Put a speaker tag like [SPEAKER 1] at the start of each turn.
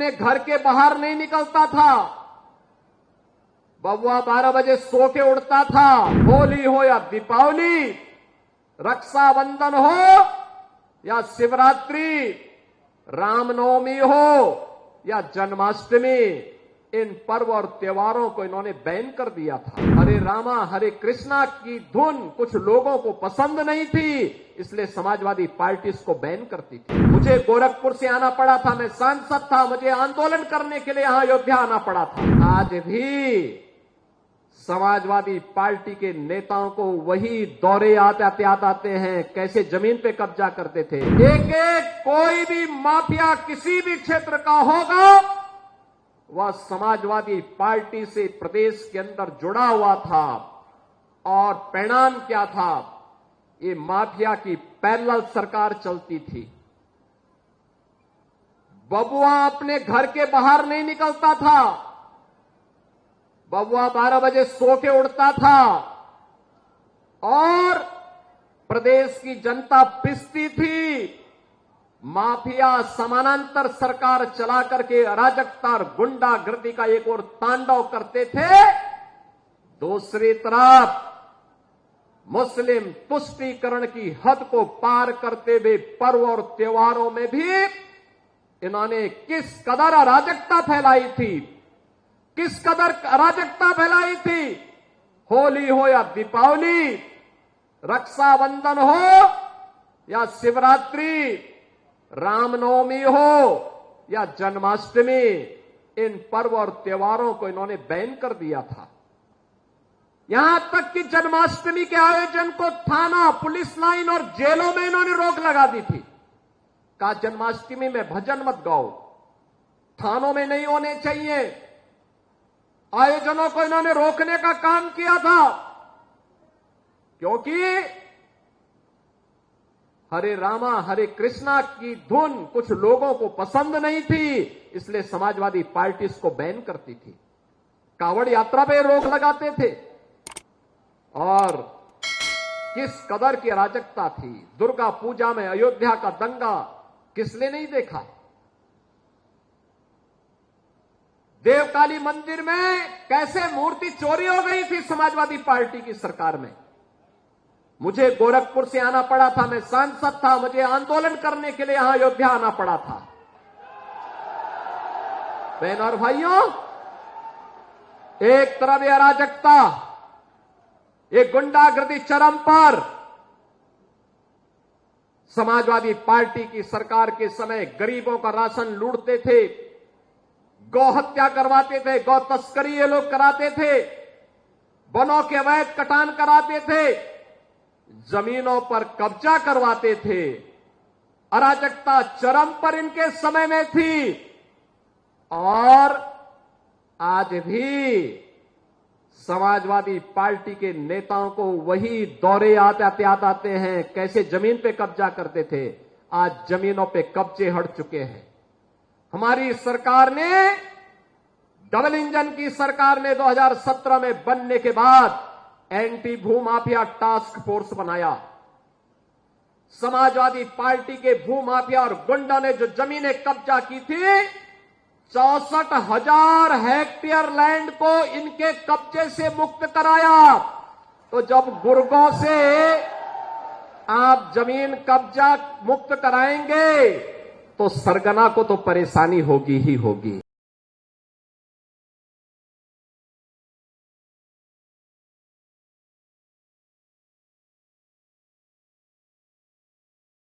[SPEAKER 1] अपने घर के बाहर नहीं निकलता था। बबुआ 12 बजे सो के उड़ता था। होली हो या दीपावली, रक्षाबंधन हो या शिवरात्रि, रामनवमी हो या जन्माष्टमी, इन पर्व और त्योहारों को इन्होंने बैन कर दिया था। हरे रामा हरे कृष्णा की धुन कुछ लोगों को पसंद नहीं थी, इसलिए समाजवादी पार्टी इसको बैन करती थी। मुझे गोरखपुर से आना पड़ा था, मैं सांसद था, मुझे आंदोलन करने के लिए यहां अयोध्या आना पड़ा था। आज भी समाजवादी पार्टी के नेताओं को वही दौरे आते हैं, कैसे जमीन पे कब्जा करते थे। एक एक कोई भी माफिया किसी भी क्षेत्र का होगा, वह समाजवादी पार्टी से प्रदेश के अंदर जुड़ा हुआ था। और परिणाम क्या था? ये माफिया की पैरेलल सरकार चलती थी। बबुआ अपने घर के बाहर नहीं निकलता था। बबुआ 12 बजे सो के उड़ता था और प्रदेश की जनता पिसती थी। माफिया समानांतर सरकार चला करके अराजकता और गुंडागर्दी का एक और तांडव करते थे। दूसरी तरफ मुस्लिम तुष्टीकरण की हद को पार करते हुए पर्व और त्योहारों में भी इन्होंने किस कदर अराजकता फैलाई थी, किस कदर अराजकता फैलाई थी। होली हो या दीपावली, रक्षाबंधन हो या शिवरात्रि, रामनवमी हो या जन्माष्टमी, इन पर्व और त्योहारों को इन्होंने बैन कर दिया था। यहां तक कि जन्माष्टमी के आयोजन को थाना, पुलिस लाइन और जेलों में इन्होंने रोक लगा दी थी। कहा जन्माष्टमी में भजन मत गाओ, थानों में नहीं होने चाहिए। आयोजनों को इन्होंने रोकने का काम किया था, क्योंकि हरे रामा हरे कृष्णा की धुन कुछ लोगों को पसंद नहीं थी, इसलिए समाजवादी पार्टी इसको बैन करती थी। कांवड़ यात्रा पे रोक लगाते थे। और किस कदर की अराजकता थी। दुर्गा पूजा में अयोध्या का दंगा किसने नहीं देखा? देवकाली मंदिर में कैसे मूर्ति चोरी हो गई थी समाजवादी पार्टी की सरकार में। मुझे गोरखपुर से आना पड़ा था, मैं सांसद था, मुझे आंदोलन करने के लिए यहां अयोध्या आना पड़ा था। बहनों और भाइयों, एक तरफ ये अराजकता, ये गुंडागर्दी चरम पर। समाजवादी पार्टी की सरकार के समय गरीबों का राशन लूटते थे, गौ हत्या करवाते थे, गौ तस्करी ये लोग कराते थे, वनों के अवैध कटान कराते थे, जमीनों पर कब्जा करवाते थे। अराजकता चरम पर इनके समय में थी। और आज भी समाजवादी पार्टी के नेताओं को वही दौरे आते हैं, कैसे जमीन पे कब्जा करते थे। आज जमीनों पे कब्जे हट चुके हैं। हमारी सरकार ने, डबल इंजन की सरकार ने 2017 में बनने के बाद एंटी भूमाफिया टास्क फोर्स बनाया। समाजवादी पार्टी के भूमाफिया और गुंडों ने जो जमीनें कब्जा की थी, 64,000 हेक्टेयर लैंड को इनके कब्जे से मुक्त कराया। तो जब गुर्गों से आप जमीन कब्जा मुक्त कराएंगे तो सरगना को तो परेशानी होगी ही होगी।